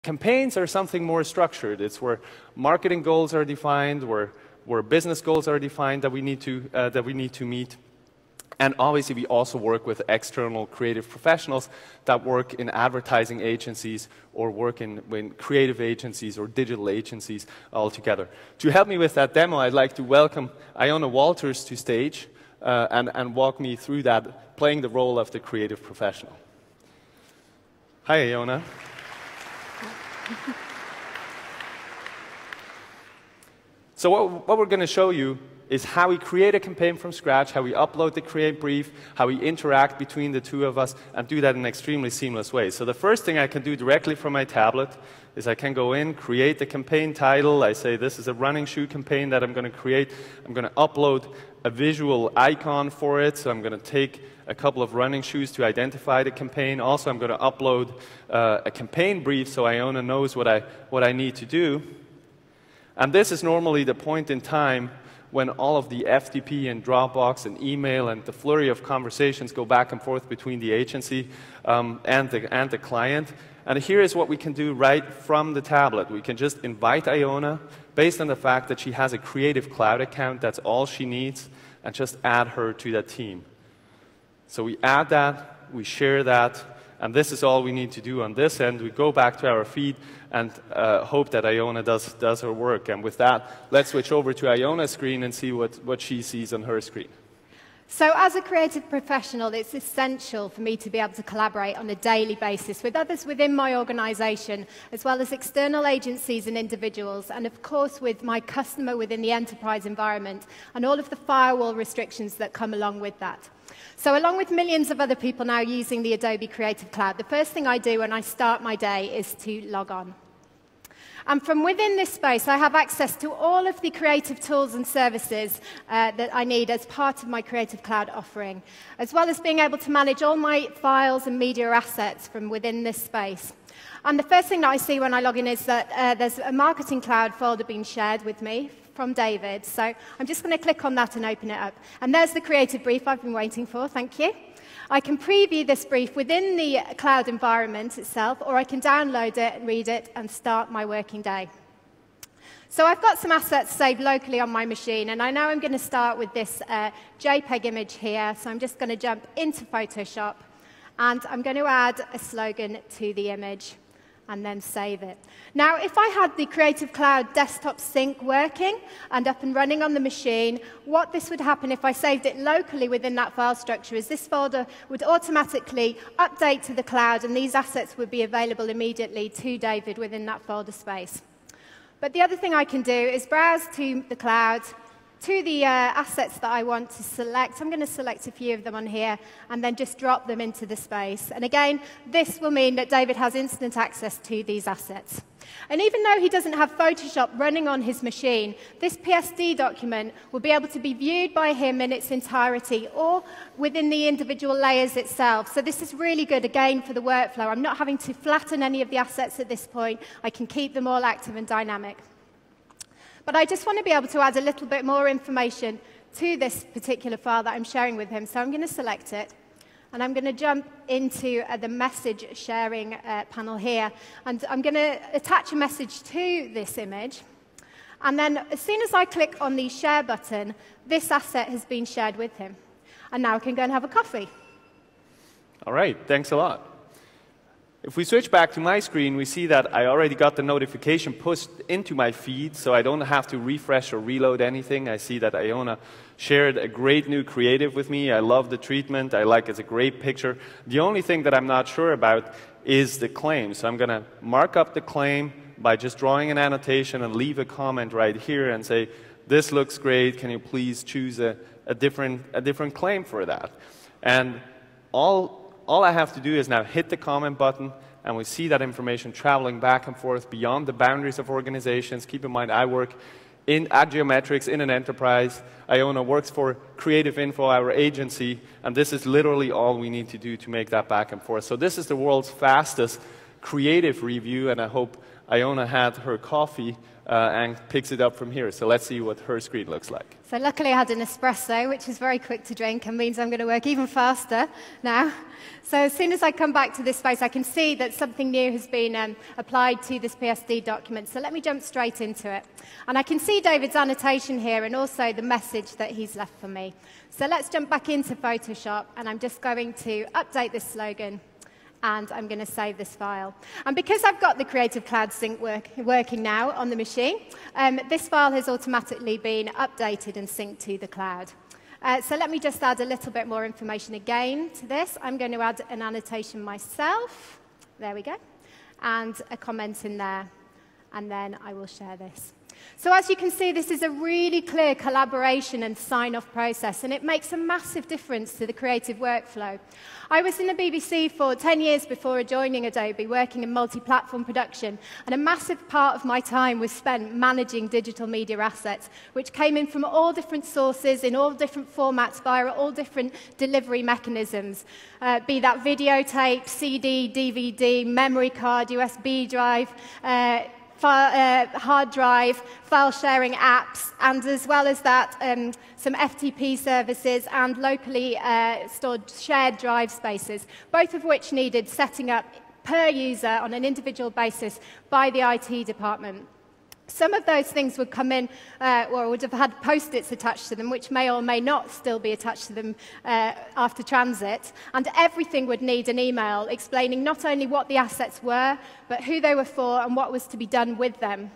Campaigns are something more structured. It's where marketing goals are defined, where business goals are defined that we need to meet. And obviously, we also work with external creative professionals that work in advertising agencies or work in creative agencies or digital agencies altogether. To help me with that demo, I'd like to welcome Iona Walters to stage and walk me through that, playing the role of the creative professional. Hi, Iona. So what we're going to show you is how we create a campaign from scratch, how we upload the create brief, how we interact between the two of us, and do that in an extremely seamless way. So the first thing I can do directly from my tablet is I can go in, create the campaign title. I say this is a running shoe campaign that I'm going to create. I'm going to upload a visual icon for it. So I'm going to take a couple of running shoes to identify the campaign. Also, I'm going to upload a campaign brief so Iona knows what I need to do. And this is normally the point in time when all of the FTP and Dropbox and email and the flurry of conversations go back and forth between the agency and the client. And here is what we can do right from the tablet. We can just invite Iona based on the fact that she has a Creative Cloud account. That's all she needs, and just add her to that team. So we add that, we share that, and this is all we need to do on this end. We go back to our feed and hope that Iona does her work. And with that, let's switch over to Iona's screen and see what she sees on her screen. So as a creative professional, it's essential for me to be able to collaborate on a daily basis with others within my organization, as well as external agencies and individuals, and of course with my customer within the enterprise environment, and all of the firewall restrictions that come along with that. So along with millions of other people now using the Adobe Creative Cloud, the first thing I do when I start my day is to log on. And from within this space, I have access to all of the creative tools and services that I need as part of my Creative Cloud offering, as well as being able to manage all my files and media assets from within this space. And the first thing that I see when I log in is that there's a Marketing Cloud folder being shared with me from David. So I'm just going to click on that and open it up. And there's the creative brief I've been waiting for. Thank you. I can preview this brief within the cloud environment itself, or I can download it, read it, and start my working day. So I've got some assets saved locally on my machine, and I know I'm going to start with this JPEG image here. So I'm just going to jump into Photoshop, and I'm going to add a slogan to the image, and then save it. Now, if I had the Creative Cloud desktop sync working and up and running on the machine, what this would happen if I saved it locally within that file structure is this folder would automatically update to the cloud, and these assets would be available immediately to David within that folder space. But the other thing I can do is browse to the cloud, to the assets that I want to select. I'm going to select a few of them on here and then just drop them into the space. And again, this will mean that David has instant access to these assets. And even though he doesn't have Photoshop running on his machine, this PSD document will be able to be viewed by him in its entirety or within the individual layers itself. So this is really good, again, for the workflow. I'm not having to flatten any of the assets at this point. I can keep them all active and dynamic. But I just want to be able to add a little bit more information to this particular file that I'm sharing with him. So I'm going to select it, and I'm going to jump into the message sharing panel here. And I'm going to attach a message to this image. And then as soon as I click on the share button, this asset has been shared with him. And now I can go and have a coffee. All right, thanks a lot. If we switch back to my screen, we see that I already got the notification pushed into my feed, so I don't have to refresh or reload anything. I see that Iona shared a great new creative with me. I love the treatment. I like it's a great picture. The only thing that I'm not sure about is the claim. So I'm going to mark up the claim by just drawing an annotation and leave a comment right here and say, this looks great. Can you please choose a different claim for that? And all I have to do is now hit the comment button, and we see that information traveling back and forth beyond the boundaries of organizations. Keep in mind, I work at Geometrics in an enterprise. Iona works for Creative Info, our agency, and this is literally all we need to do to make that back and forth. So this is the world's fastest creative review, and I hope Iona had her coffee and picks it up from here. So let's see what her screen looks like. So luckily I had an espresso, which is very quick to drink and means I'm going to work even faster now. So as soon as I come back to this space, I can see that something new has been applied to this PSD document. So let me jump straight into it. And I can see David's annotation here and also the message that he's left for me. So let's jump back into Photoshop, and I'm just going to update this slogan. And I'm going to save this file. And because I've got the Creative Cloud Sync working now on the machine, this file has automatically been updated and synced to the cloud. So let me just add a little bit more information again to this. I'm going to add an annotation myself. There we go. And a comment in there. And then I will share this. So as you can see, this is a really clear collaboration and sign-off process, and it makes a massive difference to the creative workflow. I was in the BBC for 10 years before joining Adobe, working in multi-platform production, and a massive part of my time was spent managing digital media assets, which came in from all different sources, in all different formats, via all different delivery mechanisms, be that videotape, CD, DVD, memory card, USB drive, hard drive, file sharing apps, and as well as that, some FTP services and locally stored shared drive spaces, both of which needed setting up per user on an individual basis by the IT department. Some of those things would come in, or would have had post-its attached to them, which may or may not still be attached to them after transit. And everything would need an email explaining not only what the assets were, but who they were for and what was to be done with them.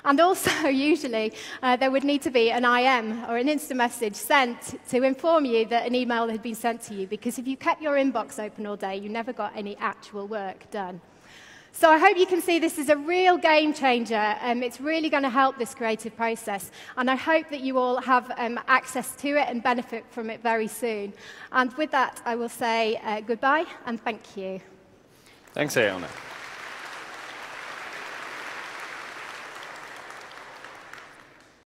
And also, usually, there would need to be an IM, or an instant message, sent to inform you that an email had been sent to you, because if you kept your inbox open all day, you never got any actual work done. So I hope you can see this is a real game changer. It's really going to help this creative process. And I hope that you all have access to it and benefit from it very soon. And with that, I will say goodbye and thank you. Thanks, Iona.